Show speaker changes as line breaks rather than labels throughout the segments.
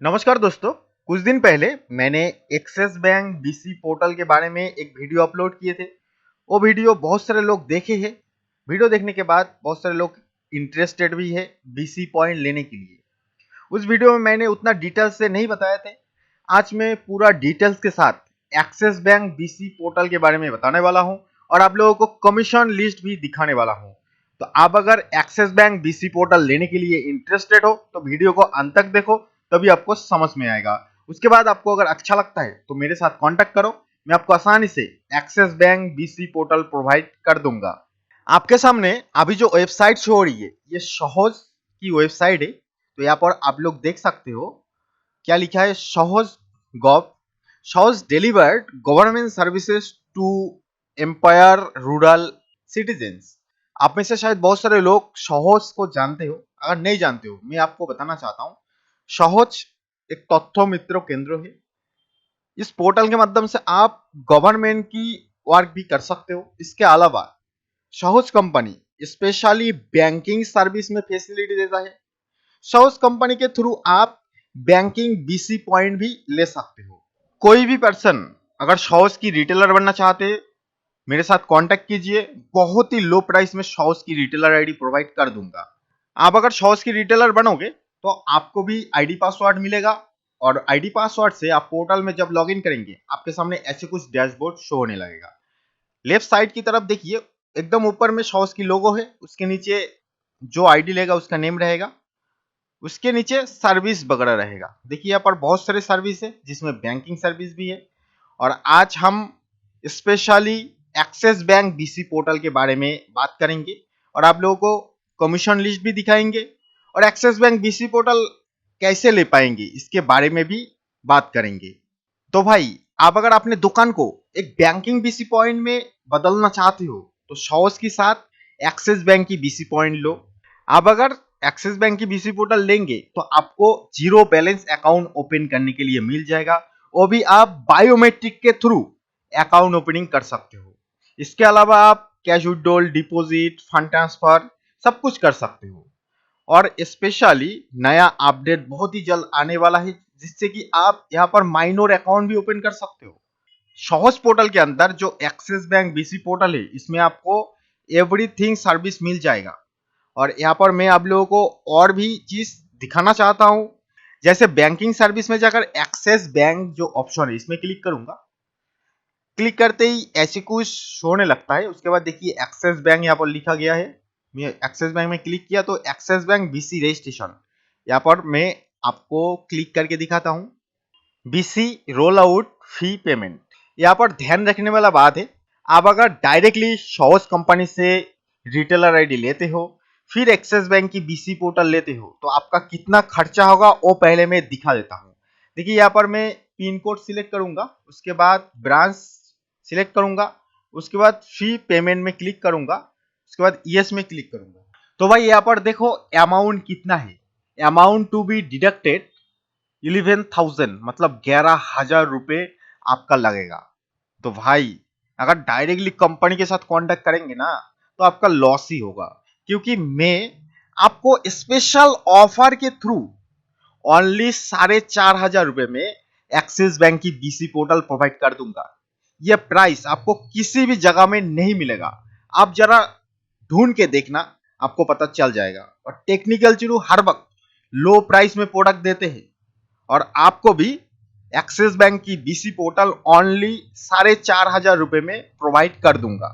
नमस्कार दोस्तों। कुछ दिन पहले मैंने एक्सिस बैंक बीसी पोर्टल के बारे में एक वीडियो अपलोड किए थे। वो वीडियो बहुत सारे लोग देखे हैं। वीडियो देखने के बाद बहुत सारे लोग इंटरेस्टेड भी है बीसी पॉइंट लेने के लिए। उस वीडियो में मैंने उतना डिटेल्स से नहीं बताया थे। आज मैं पूरा डिटेल्स के साथ एक्सिस बैंक बीसी पोर्टल के बारे में बताने वाला हूं और आप लोगों को कमीशन लिस्ट भी दिखाने वाला हूं। तो आप अगर एक्सिस बैंक बीसी पोर्टल लेने के लिए इंटरेस्टेड हो तो वीडियो को अंत तक देखो, तभी आपको समझ में आएगा। उसके बाद आपको अगर अच्छा लगता है तो मेरे साथ कांटेक्ट करो, मैं आपको आसानी से axis bank BC portal provide कर दूंगा। आपके सामने अभी जो वेबसाइट शो हो रही है ये सहज की वेबसाइट है। तो यहाँ पर आप लोग देख सकते हो क्या लिखा है, Sahaj gov. Sahaj delivered government services to empower rural citizens. आप में से शायद बहुत सारे लोग सहज को जानते हो। अगर नहीं जानते हो मैं आपको बताना चाहता हूँ। सहज एक तथ्य मित्र केंद्र है। इस पोर्टल के माध्यम से आप गवर्नमेंट की वर्क भी कर सकते हो। इसके अलावा सहज कंपनी स्पेशली बैंकिंग सर्विस में फैसिलिटी देता है। सहज कंपनी के थ्रू आप बैंकिंग बीसी पॉइंट भी ले सकते हो। कोई भी पर्सन अगर सहज की रिटेलर बनना चाहते हैं मेरे साथ कांटेक्ट कीजिए। बहुत ही लो प्राइस में सहज की रिटेलर आईडी प्रोवाइड कर दूंगा। आप अगर सहज की रिटेलर बनोगे तो आपको भी आईडी पासवर्ड मिलेगा और आईडी पासवर्ड से आप पोर्टल में जब लॉगिन करेंगे आपके सामने ऐसे कुछ डैशबोर्ड शो होने लगेगा। लेफ्ट साइड की तरफ देखिए, एकदम ऊपर में सहज की लोगो है, उसके नीचे जो आईडी लेगा उसका नेम रहेगा, उसके नीचे सर्विस वगैरह रहेगा। देखिए यहाँ पर बहुत सारे सर्विस है जिसमें बैंकिंग सर्विस भी है। और आज हम specially axis bank BC portal के बारे में बात करेंगे और आप लोगों को कमीशन लिस्ट भी दिखाएंगे और एक्सिस बैंक बीसी पोर्टल कैसे ले पाएंगे इसके बारे में भी बात करेंगे। तो भाई आप अगर अपने दुकान को एक बैंकिंग बीसी पॉइंट में बदलना चाहते हो तो सहज के साथ एक्सिस बैंक की बीसी पॉइंट लो। आप अगर एक्सिस बैंक की बीसी पोर्टल लेंगे तो आपको जीरो बैलेंस अकाउंट ओपन करने के लिए मिल जाएगा। वो भी आप बायोमेट्रिक के थ्रू अकाउंट ओपनिंग कर सकते हो। इसके अलावा आप cash withdrawal, deposit, fund transfer सब कुछ कर सकते हो। और स्पेशली नया अपडेट बहुत ही जल्द आने वाला है जिससे कि आप यहाँ पर माइनर अकाउंट भी ओपन कर सकते हो। सहज पोर्टल के अंदर जो एक्सिस बैंक बीसी पोर्टल है इसमें आपको एवरीथिंग सर्विस मिल जाएगा। और यहाँ पर मैं आप लोगों को और भी चीज दिखाना चाहता हूँ। जैसे बैंकिंग सर्विस में जाकर एक्सिस बैंक जो ऑप्शन है इसमें क्लिक करूंगा। क्लिक करते ही ऐसे कुछ होने लगता है। उसके बाद देखिए एक्सिस बैंक यहाँ पर लिखा गया है। मैं एक्सिस बैंक में क्लिक किया तो एक्सिस बैंक बीसी रजिस्ट्रेशन यहाँ पर मैं आपको क्लिक करके दिखाता हूँ। BC roll out fee payment. यहाँ पर ध्यान रखने वाला बात है, आप अगर डायरेक्टली सहज कंपनी से रिटेलर आईडी लेते हो फिर एक्सिस बैंक की बीसी पोर्टल लेते हो तो आपका कितना खर्चा होगा वो पहले मैं दिखा देता हूँ। देखिए यहाँ पर मैं पिन कोड सिलेक्ट करूंगा, उसके बाद ब्रांच सिलेक्ट करूंगा, उसके बाद फी पेमेंट में क्लिक करूंगा, उसके बाद यस में क्लिक करूंगा। तो भाई यहाँ पर देखो अमाउंट कितना है। अमाउंट टू बी डिडक्टेड 11,000 मतलब 11,000 रुपए आपका लगेगा। तो भाई अगर डायरेक्टली कंपनी के साथ कांटेक्ट करेंगे ना तो आपका लॉस ही होगा, क्योंकि मैं आपको स्पेशल ऑफर के थ्रू ओनली 4,500 रुपए में एक्सिस बैंक की बीसी पोर्टल प्रोवाइड कर दूंगा। यह प्राइस आपको किसी भी जगह में नहीं मिलेगा। आप जरा ढूंढ के देखना, आपको पता चल जाएगा। और टेक्निकल चिरू हर वक्त लो प्राइस में प्रोडक्ट देते हैं और आपको भी एक्सिस बैंक की बीसी पोर्टल ओनली 4,500 रुपए में प्रोवाइड कर दूंगा।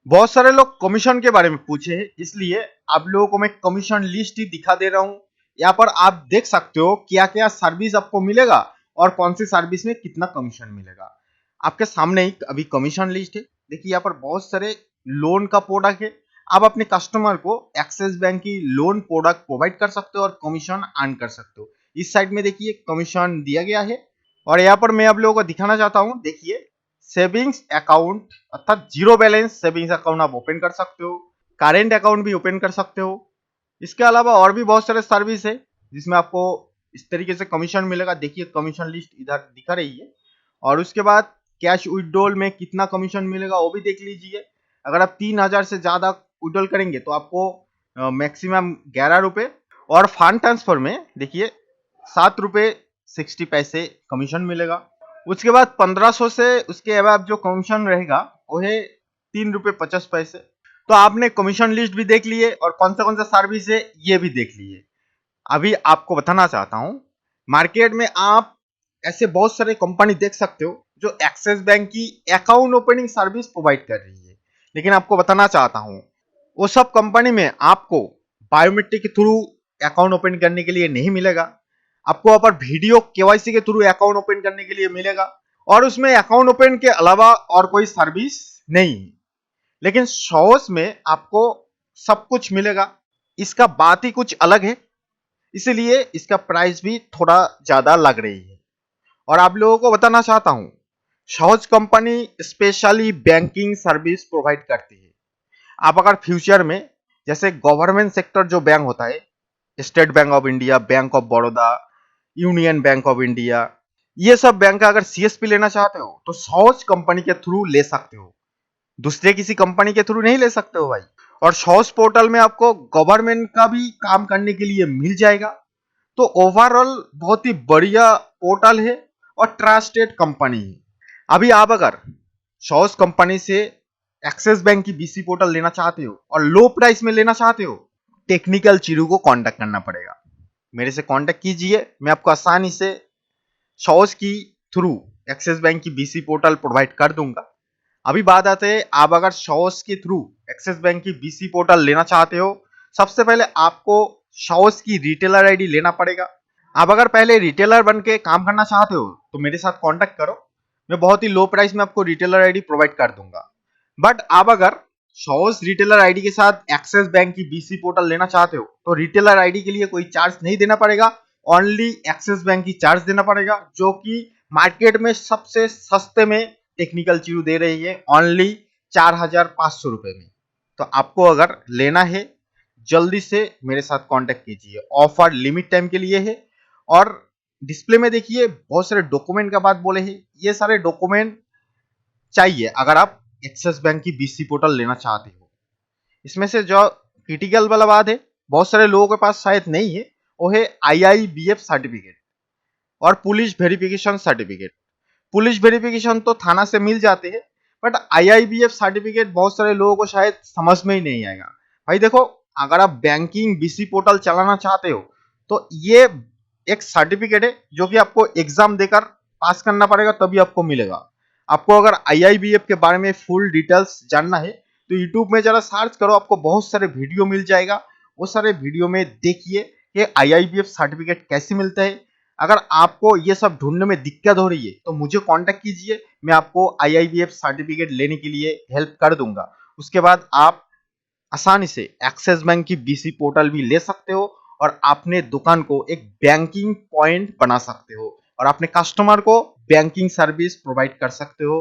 बहुत सारे लोग कमीशन के बारे में पूछे हैं, इसलिए आप लोगों को मैं कमीशन लिस्ट ही दिखा दे रहा हूं। यहाँ पर आप देख सकते हो क्या क्या सर्विस आपको मिलेगा और कौन सी सर्विस में कितना कमीशन मिलेगा। आपके सामने ही अभी कमीशन लिस्ट है। देखिए यहाँ पर बहुत सारे लोन का प्रोडक्ट है। आप अपने कस्टमर को एक्सिस बैंक की लोन प्रोडक्ट प्रोवाइड कर सकते हो और कमीशन अर्न कर सकते हो। इस साइड में देखिए कमीशन दिया गया है। और यहाँ पर मैं आप लोगों को दिखाना चाहता हूँ, देखिए सेविंग्स अकाउंट अर्थात जीरो बैलेंस सेविंग्स अकाउंट आप ओपन कर सकते हो, करेंट अकाउंट भी ओपन कर सकते हो। इसके अलावा और भी बहुत सारे सर्विस है जिसमें आपको इस तरीके से कमीशन मिलेगा। देखिए कमीशन लिस्ट इधर दिखा रही है। और उसके बाद कैश विड्रॉल में कितना कमीशन मिलेगा वो भी देख लीजिए। अगर आप 3,000 से ज्यादा विड्रॉल करेंगे तो आपको मैक्सिमम 11 रुपए और फंड ट्रांसफर में देखिए 7 रुपए 60 पैसे कमीशन मिलेगा। उसके बाद 1500 से उसके अलावा जो कमीशन रहेगा वो है 3 रुपये 50 पैसे। तो आपने कमीशन लिस्ट भी देख लिए और कौन सा सर्विस है ये भी देख लिए। अभी आपको बताना चाहता हूं, मार्केट में आप ऐसे बहुत सारे कंपनी देख सकते हो जो एक्सिस बैंक की अकाउंट ओपनिंग सर्विस प्रोवाइड कर रही है, लेकिन आपको बताना चाहता हूं वो सब कंपनी में आपको बायोमेट्रिक के थ्रू अकाउंट ओपन करने के लिए नहीं मिलेगा। आपको वहां पर वीडियो केवाईसी के थ्रू अकाउंट ओपन करने के लिए मिलेगा और उसमें अकाउंट ओपन के अलावा और कोई सर्विस नहीं है। लेकिन शॉस में आपको सब कुछ मिलेगा, इसका बात ही कुछ अलग है, इसलिए इसका प्राइस भी थोड़ा ज्यादा लग रही है। और आप लोगों को बताना चाहता हूं, शॉस company specially banking service provide करती है। आप अगर फ्यूचर में जैसे गवर्नमेंट सेक्टर जो बैंक होता है, state bank of India, bank of Baroda, union bank of India, ये सब बैंक का अगर सीएसपी लेना चाहते हो तो शॉस कंपनी के थ्रू ले सकते हो, दूसरे किसी कंपनी के थ्रू नहीं ले सकते हो भाई। और शॉस पोर्टल में आपको गवर्नमेंट का भी काम करने के लिए मिल जाएगा। तो ओवरऑल बहुत ही बढ़िया पोर्टल है और ट्रस्टेड कंपनी है। अभी आप अगर शॉस कंपनी से एक्सिस बैंक की बीसी पोर्टल लेना चाहते हो और लो प्राइस में लेना चाहते हो, टेक्निकल चीरू को कांटेक्ट करना पड़ेगा। मेरे से कांटेक्ट कीजिए, मैं आपको आसानी से शॉस की थ्रू एक्सिस बैंक की बीसी पोर्टल प्रोवाइड कर दूंगा। अभी बात आते हैं, आप अगर शॉस के थ्रू एक्सिस बैंक की बीसी पोर्टल लेना चाहते हो, सबसे पहले आपको शॉस की रिटेलर आईडी लेना पड़ेगा। आप अगर पहले रिटेलर बन के काम करना चाहते हो तो मेरे साथ कांटेक्ट करो, मैं बहुत ही लो प्राइस में आपको रिटेलर आईडी प्रोवाइड कर दूंगा। बट आप अगर शॉस रिटेलर आईडी के साथ एक्सिस बैंक की बीसी पोर्टल लेना चाहते हो तो रिटेलर आईडी के लिए कोई चार्ज नहीं देना पड़ेगा, ओनली एक्सिस बैंक की चार्ज देना पड़ेगा, जो कि मार्केट में सबसे सस्ते में टेक्निकल चीज दे रही है, ओनली 4500 रुपए में। तो आपको अगर लेना है जल्दी से मेरे साथ कांटेक्ट कीजिए, ऑफर लिमिट टाइम के लिए है। और डिस्प्ले में देखिए बहुत सारे डॉक्यूमेंट का बात बोले हैं, ये सारे डॉक्यूमेंट चाहिए अगर आप एक्सिस बैंक की बीसी पोर्टल लेना चाहते हो। इसमें से जो क्रिटिकल वाला बात है बहुत सारे लोगों के पास शायद नहीं है, वो है आईआईबीएफ सर्टिफिकेट और police verification certificate. Police verification तो थाना से मिल जाते हैं, बट आईआईबीएफ सर्टिफिकेट बहुत सारे लोगों को शायद समझ में ही नहीं आएगा। भाई देखो, अगर आप बैंकिंग बीसी पोर्टल चलाना चाहते हो तो ये एक सर्टिफिकेट है जो कि आपको एग्जाम देकर पास करना पड़ेगा तभी आपको मिलेगा। आपको अगर आईआईबीएफ के बारे में फुल डिटेल्स जानना है तो यूट्यूब में जरा सर्च करो, आपको बहुत सारे वीडियो मिल जाएगा। वो सारे वीडियो में देखिए कि आईआईबीएफ सर्टिफिकेट कैसे मिलता है। अगर आपको ये सब ढूंढने में दिक्कत हो रही है तो मुझे कांटेक्ट कीजिए, मैं आपको आईआईबीएफ सर्टिफिकेट लेने के लिए हेल्प कर दूंगा। उसके बाद आप आसानी से एक्सिस बैंक की बीसी पोर्टल भी ले सकते हो और अपने दुकान को एक बैंकिंग पॉइंट बना सकते हो और अपने कस्टमर को बैंकिंग सर्विस प्रोवाइड कर सकते हो।